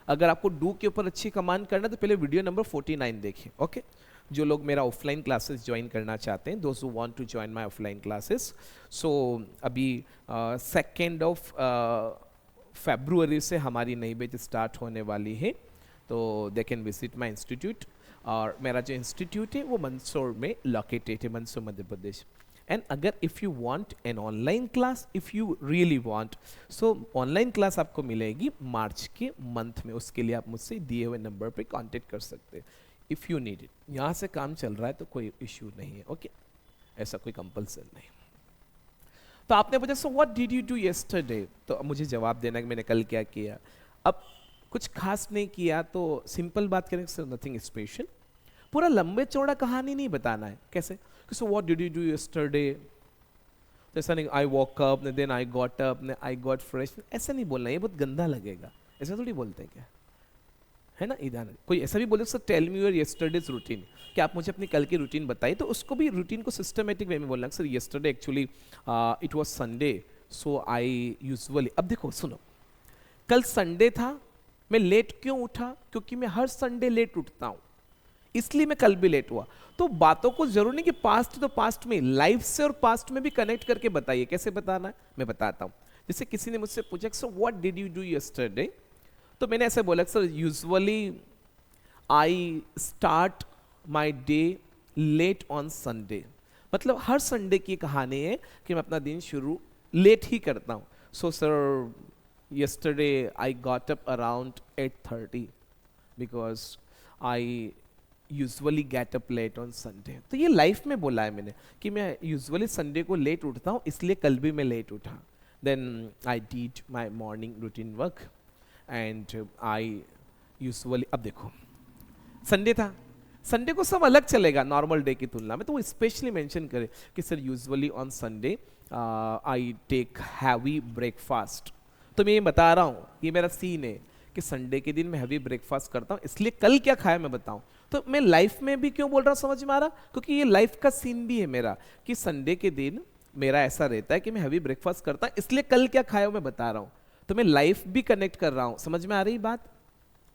अगर आपको डू के ऊपर अच्छी कमांड करना तो पहले वीडियो नंबर 49 देखें, ओके। जो लोग मेरा ऑफलाइन क्लासेस ज्वाइन करना चाहते हैं, those who want to join my offline classes, so अभी 2 फरवरी से हमारी नई बैच स्टार्ट होने वाली है, तो they can visit my institute. और मेरा जो इंस्टीट्यूट है वो मंदसौर में लोकेटेड है, मंदसौर मध्य प्रदेश। एंड अगर if you want an online class, if you really want, so online class आपको मिलेगी मार्च के मंथ में, उसके लिए आप मुझसे दिए हुए नंबर पे कांटेक्ट कर सकते हैं इफ़ यू नीड इट। यहाँ से काम चल रहा है तो कोई इश्यू नहीं है, ओके, ऐसा कोई कंपल्सन नहीं। तो आपने पूछा सो what did you do yesterday, तो मुझे जवाब देना कि मैंने कल क्या किया। अब कुछ खास नहीं किया तो सिंपल बात करें सर नथिंग स्पेशल, पूरा लंबे चौड़ा कहानी नहीं बताना है। कैसे, so what did you do yesterday, ऐसा नहीं I walk up then I got up I got fresh, ऐसा नहीं बोलना, ये बहुत गंदा लगेगा, ऐसा थोड़ी बोलते हैं क्या, है ना। इधर कोई ऐसा भी बोले sir tell me your yesterday's routine, कि आप मुझे अपनी कल की रूटीन बताइए, तो उसको भी रूटीन को सिस्टमेटिक वे में बोलना sir yesterday actually it was Sunday so I usually. अब देखो सुनो, कल संडे था, मैं लेट क्यों उठा, क्योंकि मैं हर संडे लेट उठता हूं, इसलिए मैं कल भी लेट हुआ। तो बातों को जरूर नहीं कि पास्ट तो पास्ट में, लाइफ से और पास्ट में भी कनेक्ट करके बताइए। कैसे बताना है मैं बताता हूं। जैसे किसी ने मुझसे पूछा sir what did you do yesterday, तो मैंने ऐसे बोला sir usually I start my day late on Sunday, मतलब हर संडे की कहानी है कि मैं अपना दिन शुरू लेट ही करता हूँ। So sir yesterday I got up around 8:30 because I usually get up late on Sunday. तो ये लाइफ में बोला है मैंने कि मैं यूजुअली संडे को लेट उठता हूँ, इसलिए कल भी मैं लेट उठा। Then I did my morning routine work and I usually, अब देखो संडे था, संडे को सब अलग चलेगा नॉर्मल डे की तुलना में, तो वो स्पेशली मेंशन करे कि sir usually on Sunday I take heavy breakfast. तो मैं ये बता रहा हूँ, ये मेरा सीन है कि संडे के दिन मैं हैवी ब्रेकफास्ट करता हूँ, इसलिए कल क्या खाया मैं बताऊँ। तो मैं लाइफ में भी क्यों बोल रहा हूँ समझ में आ रहा, क्योंकि ये लाइफ का सीन भी है मेरा कि संडे के दिन मेरा ऐसा रहता है कि मैं हैवी ब्रेकफास्ट करता हूँ, इसलिए कल क्या खाया मैं बता रहा हूँ। तो मैं लाइफ भी कनेक्ट कर रहा हूँ। समझ में आ रही बात,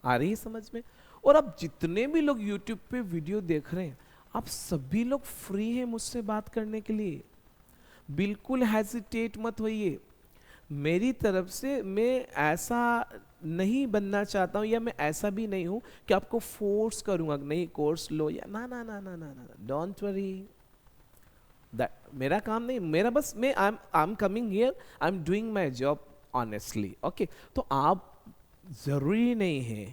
आ रही है समझ में। और अब जितने भी लोग YouTube पे वीडियो देख रहे हैं, आप सभी लोग फ्री हैं मुझसे बात करने के लिए, बिल्कुल हेजिटेट मत होइए। मेरी तरफ से मैं ऐसा नहीं बनना चाहता हूँ, या मैं ऐसा भी नहीं हूँ कि आपको फोर्स करूंगा नहीं कोर्स लो, या ना ना ना ना ना ना, डोंट वरी, मेरा काम नहीं, मेरा बस मैं I am coming here, I am doing my job honestly, okay. तो आप जरूरी नहीं है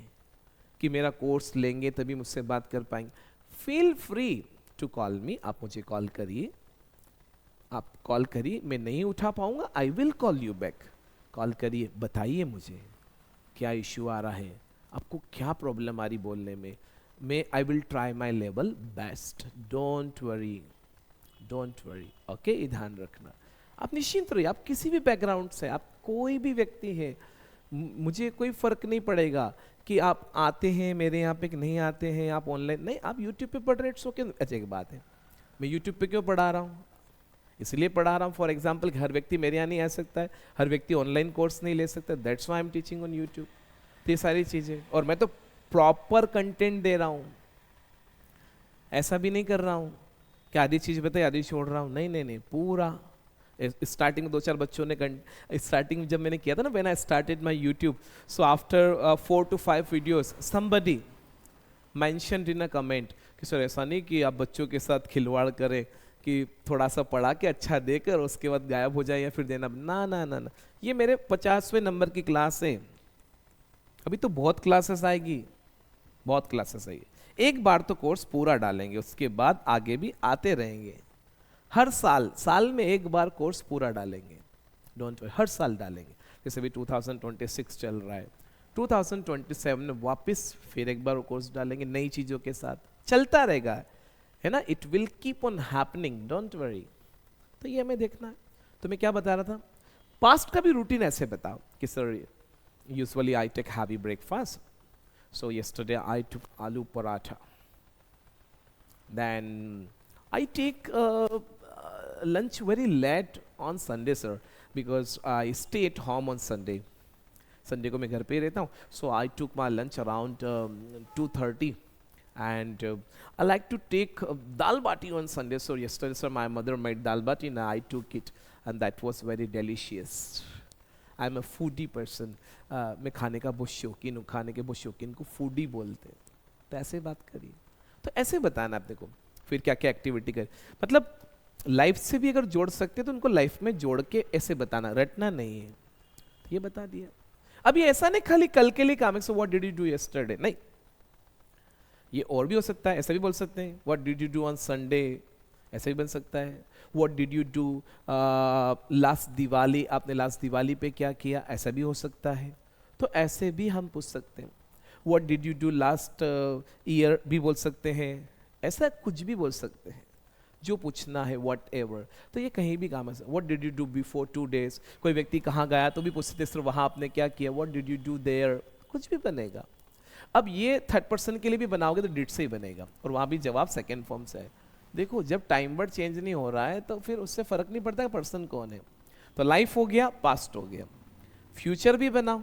कि मेरा कोर्स लेंगे तभी मुझसे बात कर पाएंगे। Feel free to call me, आप मुझे कॉल करिए, आप कॉल करिए, मैं नहीं उठा पाऊंगा I will call you back. Call करिए, बताइए मुझे क्या इश्यू आ रहा है, आपको क्या प्रॉब्लम आ रही बोलने में, मैं I will try my level best, don't worry, don't worry, okay. ये ध्यान रखना, आप निश्चिंत रहिए, आप किसी भी बैकग्राउंड से, आप कोई भी व्यक्ति है, मुझे कोई फर्क नहीं पड़ेगा कि आप आते हैं मेरे यहाँ पे कि नहीं आते हैं, आप ऑनलाइन नहीं, आप यूट्यूब पे पढ़ रहे हैं, ओके, अच्छा एक बात है, मैं यूट्यूब पे क्यों पढ़ा रहा हूँ, इसलिए पढ़ा रहा हूँ फॉर एग्जाम्पल हर व्यक्ति मेरे यहाँ नहीं आ सकता है, हर व्यक्ति ऑनलाइन कोर्स नहीं ले सकता, that's why I am teaching on YouTube. तो ये सारी चीज़ें, और मैं तो प्रॉपर कंटेंट दे रहा हूँ, ऐसा भी नहीं कर रहा हूँ कि आधी चीज़ बताई आधी छोड़ रहा हूँ, नहीं नहीं नहीं, पूरा। स्टार्टिंग में 2-4 बच्चों ने स्टार्टिंग जब मैंने किया था ना, when I started my YouTube, so after 4 to 5 videos somebody mentioned in a comment कि सर ऐसा नहीं कि आप बच्चों के साथ खिलवाड़ करें कि थोड़ा सा पढ़ा के अच्छा देकर उसके बाद गायब हो जाए या फिर देना, ना ना ना ना, ये मेरे 50वें नंबर की क्लास है, अभी तो बहुत क्लासेस आएगी, बहुत क्लासेस आएगी, एक बार तो कोर्स पूरा डालेंगे, उसके बाद आगे भी आते रहेंगे, हर साल में एक बार कोर्स पूरा डालेंगे, डोंट वरी, हर साल डालेंगे। जैसे भी 2026 चल रहा है, 2027 में वापस फिर एक बार कोर्स डालेंगे नई चीज़ों के साथ, चलता रहेगा, है ना, it will keep on happening, don't worry. तो ये हमें देखना है। तो मैं क्या बता रहा था, पास्ट का भी रूटीन ऐसे बताओ कि sir usually I take heavy breakfast, so yesterday I took aloo paratha, then I take lunch very late on Sunday sir, because I stay at home on Sunday, Sunday को मैं घर पे ही रहता हूँ, so I took my lunch around 2:30 and I like to take dal bati on Sunday. So yesterday sir my mother made dal bati and I took it and that was very delicious. I am a foodie person. मैं खाने का बहुत शौकीन हूँ, खाने के बहुत शौकीन को फूडी बोलते हैं। तो ऐसे बात करिए, तो ऐसे बताना आपने को, फिर क्या क्या एक्टिविटी कर, मतलब लाइफ से भी अगर जोड़ सकते तो उनको लाइफ में जोड़ के ऐसे बताना, रटना नहीं है, ये बता दिया। अब ये ऐसा नहीं खाली कल के लिए काम है, so what did you do yesterday, नहीं, ये और भी हो सकता है, ऐसा भी बोल सकते हैं, what did you do on Sunday, ऐसा भी बन सकता है, what did you do last Diwali, आपने लास्ट दिवाली पे क्या किया, ऐसा भी हो सकता है। तो ऐसे भी हम पूछ सकते हैं, what did you do last year भी बोल सकते हैं, ऐसा कुछ भी बोल सकते हैं, जो पूछना है वट एवर। तो ये कहीं भी काम है, what did you do before 2 days, कोई व्यक्ति कहाँ गया तो भी पूछ सकते सर वहाँ आपने क्या किया, what did you do their, कुछ भी बनेगा। अब ये थर्ड पर्सन के लिए भी बनाओगे तो डिड से ही बनेगा, और वहाँ भी जवाब सेकेंड फॉर्म से है। देखो जब टाइम वर्ड चेंज नहीं हो रहा है तो फिर उससे फर्क नहीं पड़ता कि पर्सन कौन है। तो लाइफ हो गया, पास्ट हो गया, फ्यूचर भी बनाओ,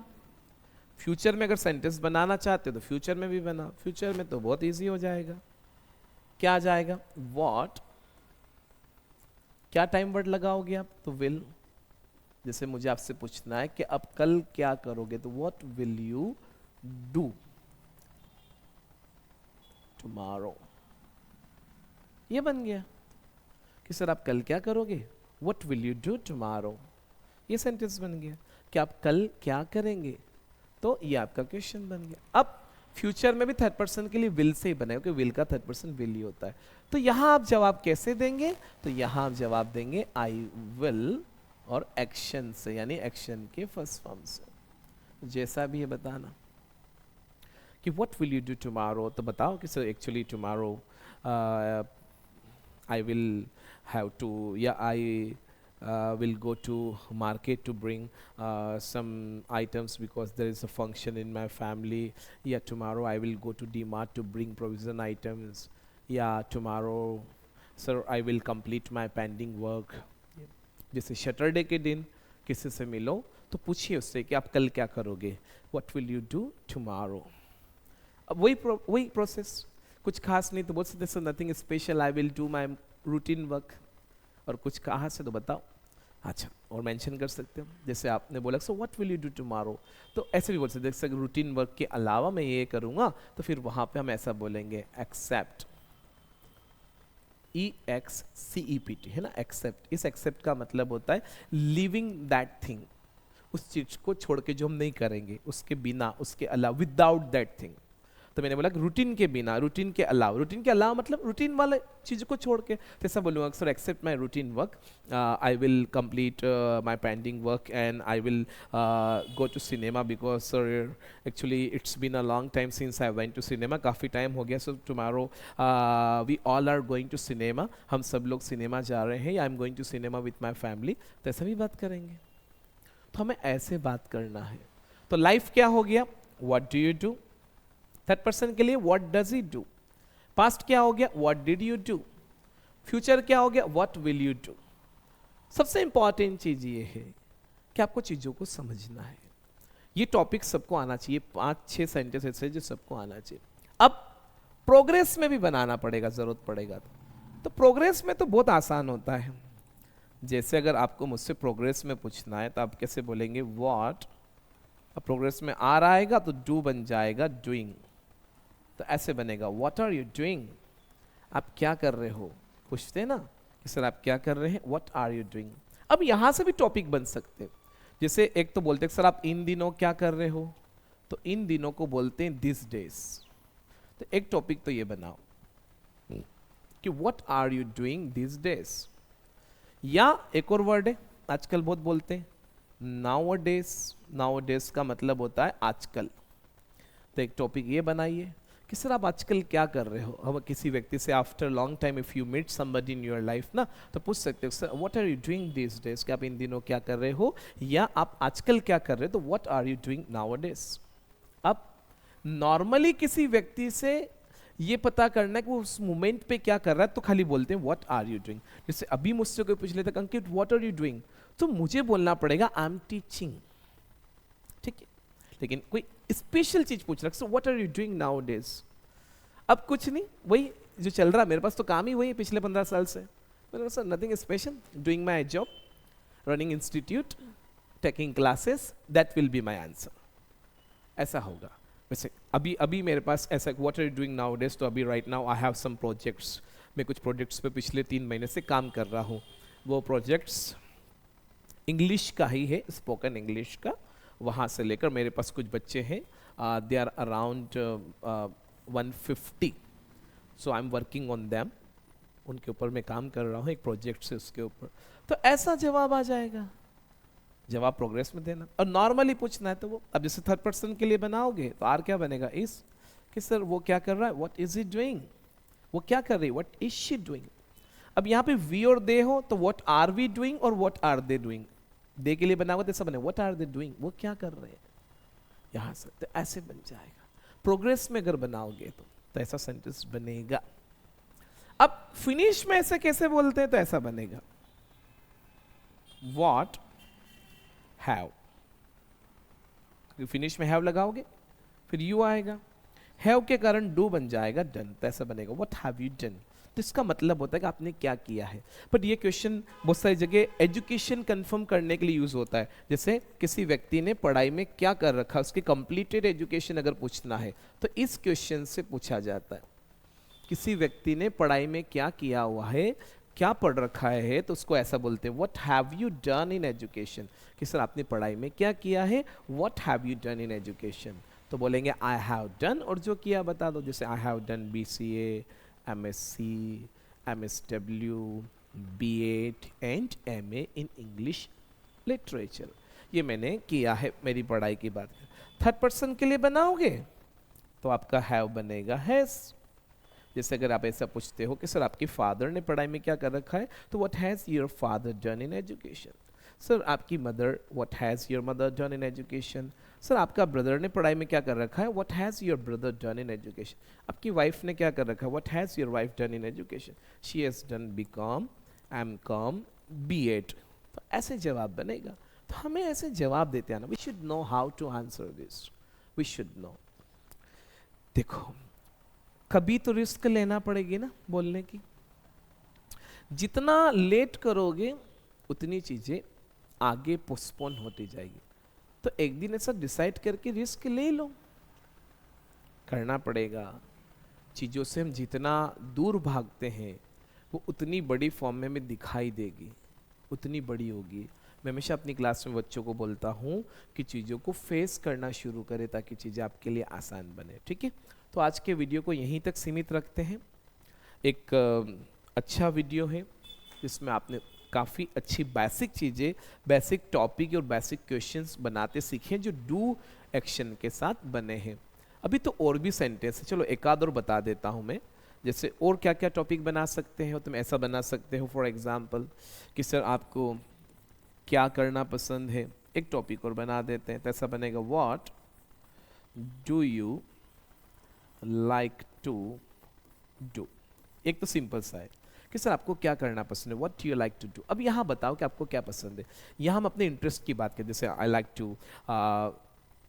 फ्यूचर में अगर सेंटेंस बनाना चाहते हो तो फ्यूचर में भी बनाओ, फ्यूचर में तो बहुत इजी हो जाएगा, क्या आ जाएगा, व्हाट, क्या टाइम वर्ड लगाओगे आप, तो विल। जैसे मुझे आपसे पूछना है कि अब कल क्या करोगे, तो what will you do tomorrow, ये बन गया कि सर आप कल क्या करोगे, what will you do tomorrow, ये सेंटेंस बन गया कि आप कल क्या करेंगे, तो ये आपका क्वेश्चन बन गया। अब फ्यूचर में भी थर्ड पर्सन के लिए विल से ही बनेगा, क्योंकि विल का थर्ड पर्सन विल ही होता है। तो यहाँ आप जवाब कैसे देंगे? तो यहाँ आप जवाब देंगे आई विल और एक्शन से, यानी एक्शन के फर्स्ट फॉर्म से। जैसा भी है बताना कि what will you do tomorrow, तो बताओ कि sir actually tomorrow I will have to, या I will go to market to bring some items because there is a function in my family. Yeah, tomorrow I will go to DMart to bring provision items. Yeah, tomorrow sir I will complete my pending work. जैसे Saturday के दिन किसी से मिलो तो पूछिए उससे कि आप कल क्या करोगे, what will you do tomorrow. अब वही प्रोसेस, कुछ खास नहीं तो बोल सकते sir nothing special, I will do my routine work. और कुछ कहा से तो बताओ, अच्छा और मेंशन कर सकते हो। जैसे आपने बोला so what will you do tomorrow, तो ऐसे भी बोल सकते हैं जैसे रूटीन वर्क के अलावा मैं ये करूँगा, तो फिर वहाँ पे हम ऐसा बोलेंगे एक्सेप्ट, EXCEPT है ना, एक्सेप्ट। इस एक्सेप्ट का मतलब होता है लिविंग दैट थिंग, उस चीज को छोड़ के जो हम नहीं करेंगे, उसके बिना, उसके अलावा, विदाउट दैट थिंग। तो मैंने बोला रूटीन के बिना, रूटीन के अलावा, रूटीन के अलावा मतलब रूटीन वाले चीज को छोड़ के। तो ऐसा बोलूँगा sir except my routine work, I will complete my pending work and I will go to cinema because sir actually it's been a long time since I went to cinema, काफ़ी time हो गया। So tomorrow we all are going to cinema, हम सब लोग cinema जा रहे हैं, I am going to cinema with my family. तो ऐसा भी बात करेंगे, तो हमें ऐसे बात करना है। तो लाइफ क्या हो गया, what do you do, third person के लिए what does he do, past क्या हो गया what did you do, future क्या हो गया व्हाट विल यू डू। सबसे इंपॉर्टेंट चीज ये है कि आपको चीजों को समझना है। ये टॉपिक सबको आना चाहिए, 5-6 सेंटेंस ऐसे जो सबको आना चाहिए। अब प्रोग्रेस में भी बनाना पड़ेगा, जरूरत पड़ेगा तो प्रोग्रेस में तो बहुत आसान होता है। जैसे अगर आपको मुझसे प्रोग्रेस में पूछना है तो आप कैसे बोलेंगे व्हाट, अब प्रोग्रेस में आ रहा आएगा तो डू बन जाएगा डूइंग, तो ऐसे बनेगा व्हाट आर यू डूइंग, आप क्या कर रहे हो, पूछते हैं ना कि सर आप क्या कर रहे हैं, व्हाट आर यू डूइंग। अब यहां से भी टॉपिक बन सकते हैं, जैसे एक तो बोलते हैं सर आप इन दिनों क्या कर रहे हो, तो इन दिनों को बोलते हैं दिस डेज। तो एक टॉपिक तो ये बनाओ कि what are you doing this days. या एक और वर्ड है आजकल बहुत बोलते हैं नाउअडेज, नाउअडेज का मतलब होता है आजकल। तो एक टॉपिक ये बनाइए कि सर आप आजकल क्या कर रहे हो। हम किसी व्यक्ति से after long time if you meet somebody in your life ना, तो पूछ सकते हो sir what are you doing this days, कि आप इन दिनों क्या कर रहे हो, या आप आजकल क्या कर रहे हो, तो what are you doing nowadays. अब नॉर्मली किसी व्यक्ति से ये पता करना है कि वो उस मोमेंट पे क्या कर रहा है, तो खाली बोलते हैं व्हाट आर यू डूइंग। जैसे अभी मुझसे कोई पूछ लेता अंकित व्हाट आर यू डूइंग, तो मुझे बोलना पड़ेगा आई एम टीचिंग, ठीक है। लेकिन कोई स्पेशल चीज पूछ रहा है so what are you doing now days, अब कुछ नहीं, वही जो चल रहा है मेरे पास, तो काम ही वही है पिछले 15 साल से। बोला sir nothing special, doing my job, running institute, taking classes, that will be my answer. ऐसा होगा। वैसे अभी अभी मेरे पास ऐसा what are you doing now days, तो अभी right now I have some projects, मैं कुछ प्रोजेक्ट्स पे पिछले 3 महीने से काम कर रहा हूँ। वो प्रोजेक्ट्स इंग्लिश का ही है, स्पोकन इंग्लिश का। वहाँ से लेकर मेरे पास कुछ बच्चे हैं, they are around 150, so I am working on them, उनके ऊपर मैं काम कर रहा हूँ एक प्रोजेक्ट से, उसके ऊपर। तो ऐसा जवाब आ जाएगा, जवाब प्रोग्रेस में देना। और नॉर्मली पूछना है तो वो, अब जैसे थर्ड पर्सन के लिए बनाओगे तो आर क्या बनेगा, इस, कि सर वो क्या कर रहा है, व्हाट इज ही डूइंग, वो क्या कर रही है, व्हाट इज शी डूइंग। अब यहाँ पे वी और दे हो तो व्हाट आर वी डूइंग और व्हाट आर दे डूइंग। दे के लिए बनाओगे तो ऐसा बने व्हाट आर दे डूइंग, वो क्या कर रहे हैं, यहां से तो ऐसे बन जाएगा। प्रोग्रेस में अगर बनाओगे तो ऐसा सेंटेंस बनेगा। अब फिनिश में ऐसे कैसे बोलते हैं, तो ऐसा बनेगा व्हाट हैव, फिनिश में हैव लगाओगे फिर यू आएगा, हैव के कारण डू बन जाएगा डन, तो ऐसा बनेगा व्हाट हैव यू डन। तो इसका मतलब होता है कि आपने क्या किया है। बट ये क्वेश्चन बहुत सारी जगह एजुकेशन कंफर्म करने के लिए यूज होता है। जैसे किसी व्यक्ति ने पढ़ाई में क्या कर रखा, उसकी कंप्लीटेड एजुकेशन अगर पूछना है तो इस क्वेश्चन से पूछा जाता है। किसी व्यक्ति ने पढ़ाई में क्या किया हुआ है, क्या पढ़ रखा है, तो उसको ऐसा बोलते हैं what have you done in education, कि सर आपने पढ़ाई में क्या किया है, what have you done in education. तो बोलेंगे आई हैव डन, और जो किया बता दो, जैसे I have done BCA, MSc, MSW, B.Ed and MA in English literature. ये मैंने किया है, मेरी पढ़ाई की बात। थर्ड पर्सन के लिए बनाओगे तो आपका हैव बनेगा हैज। जैसे अगर आप ऐसा पूछते हो कि सर आपके फादर ने पढ़ाई में क्या कर रखा है, तो what has your father done in education. Sir आपकी mother, what has your mother done in education. Sir आपका ब्रदर ने पढ़ाई में क्या कर रखा है, what has your brother done in education. आपकी वाइफ ने क्या कर रखा है, what has your wife done in education. She has done BCom, MCom, B.Ed। तो ऐसे जवाब बनेगा। तो हमें ऐसे जवाब देते हैं ना, we should know how to answer this, we should know. देखो कभी तो रिस्क लेना पड़ेगी ना बोलने की। जितना लेट करोगे उतनी चीजें आगे पोस्टपोन होती जाएगी। तो एक दिन ऐसा डिसाइड करके रिस्क ले लो, करना पड़ेगा। चीजों से हम जितना दूर भागते हैं वो उतनी बड़ी फॉर्म में हमें दिखाई देगी, उतनी बड़ी होगी। मैं हमेशा अपनी क्लास में बच्चों को बोलता हूँ कि चीज़ों को फेस करना शुरू करें ताकि चीज़ें आपके लिए आसान बने। ठीक है, तो आज के वीडियो को यहीं तक सीमित रखते हैं। एक अच्छा वीडियो है जिसमें आपने काफ़ी अच्छी बेसिक चीज़ें, बेसिक टॉपिक और बेसिक क्वेश्चंस बनाते सीखे जो डू एक्शन के साथ बने हैं। अभी तो और भी सेंटेंस है, चलो एक आध और बता देता हूँ मैं। जैसे और क्या क्या टॉपिक बना सकते हो, तुम ऐसा बना सकते हो फॉर एग्जाम्पल कि सर आपको क्या करना पसंद है, एक टॉपिक और बना देते हैं। तो ऐसा बनेगा what do you like to do. एक तो सिंपल सा है कि सर आपको क्या करना पसंद है, what do you like to do. अब यहाँ बताओ कि आपको क्या पसंद है। यहाँ हम अपने इंटरेस्ट की बात करें, जैसे I like to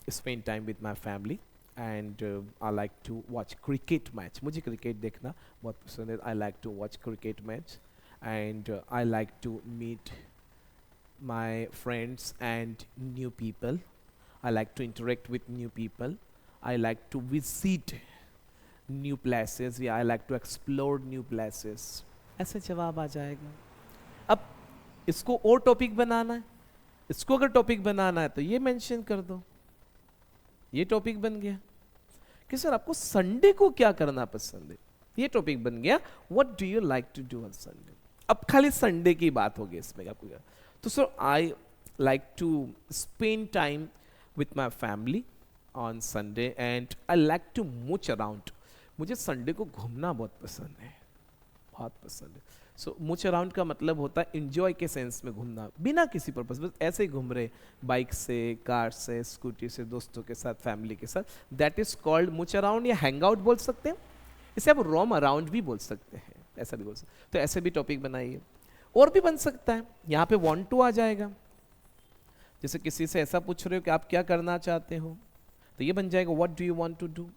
spend time with my family and I like to watch cricket match. मुझे क्रिकेट देखना बहुत पसंद है, I like to watch cricket match and I like to meet my friends and new people. I like to interact with new people. I like to visit new places. Yeah, I like to explore new places. ऐसे जवाब आ जाएगा। अब इसको और topic बनाना है, इसको अगर topic बनाना है तो ये मेंशन कर दो, ये टॉपिक बन गया। कि सर आपको संडे को क्या करना पसंद है, ये टॉपिक बन गया what do you like to do on Sunday. अब खाली संडे की बात होगी इसमें आपको क्या। तो sir I like to spend time with my family on Sunday and I like to mooch around. मुझे संडे को घूमना बहुत पसंद है, बहुत पसंद है। सो मूच अराउंड का मतलब होता है इंजॉय के सेंस में घूमना, बिना किसी पर्पस, बस ऐसे ही घूम रहे, बाइक से, कार से, स्कूटी से, दोस्तों के साथ, फैमिली के साथ। दैट इज कॉल्ड मूच अराउंड या हैंग आउट बोल सकते हैं। इसे आप रोम अराउंड भी बोल सकते हैं, ऐसा भी बोल सकते हैं। तो ऐसे भी टॉपिक बनाइए। और भी बन सकता है, यहाँ पे वांट टू आ जाएगा। जैसे किसी से ऐसा पूछ रहे हो कि आप क्या करना चाहते हो, तो ये बन जाएगा what do you want to do.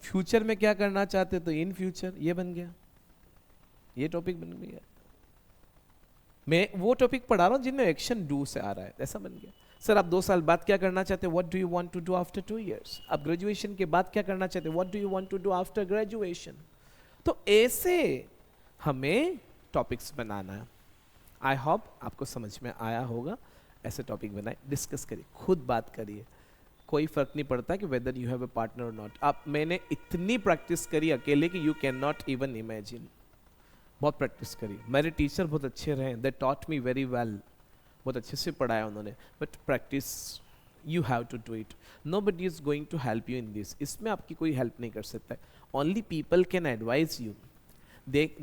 Future में क्या करना चाहते हो, तो इन फ्यूचर, ये बन गया, ये टॉपिक बन गया। मैं वो टॉपिक पढ़ा रहा हूँ जिनमें एक्शन डू से आ रहा है, ऐसा बन गया। सर आप 2 साल बाद क्या करना चाहते हो, what do you want to do after 2 years। आप ग्रेजुएशन के बाद क्या करना चाहते हो, what do you want to do after graduation. तो ऐसे हमें टॉपिक्स बनाना है। आई होप आपको समझ में आया होगा। ऐसे टॉपिक बनाए, डिस्कस करिए, खुद बात करिए। कोई फर्क नहीं पड़ता कि whether you have a partner और नॉट। आप, मैंने इतनी प्रैक्टिस करी अकेले कि you can not even imagine. बहुत प्रैक्टिस करी, मेरे टीचर बहुत अच्छे रहे, they taught me very well, बहुत अच्छे से पढ़ाया उन्होंने। But practice you have to do it, nobody is going to help you in this. इसमें आपकी कोई हेल्प नहीं कर सकता। Only people can advise you,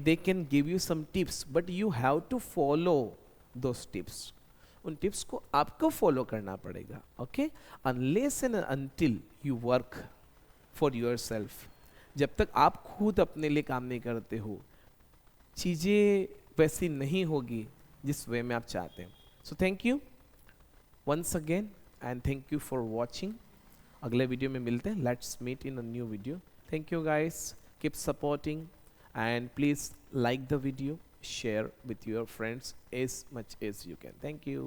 they can give you some tips, but you have to follow those tips. उन tips को आपको follow करना पड़ेगा। Okay, unless and until you work for your self, जब तक आप खुद अपने लिए काम नहीं करते हो, चीज़ें वैसी नहीं होगी जिस वे में आप चाहते हैं। So thank you once again and thank you for watching. अगले वीडियो में मिलते हैं, let's meet in a new video. Thank you guys, keep supporting and please like the video, share with your friends as much as you can. Thank you.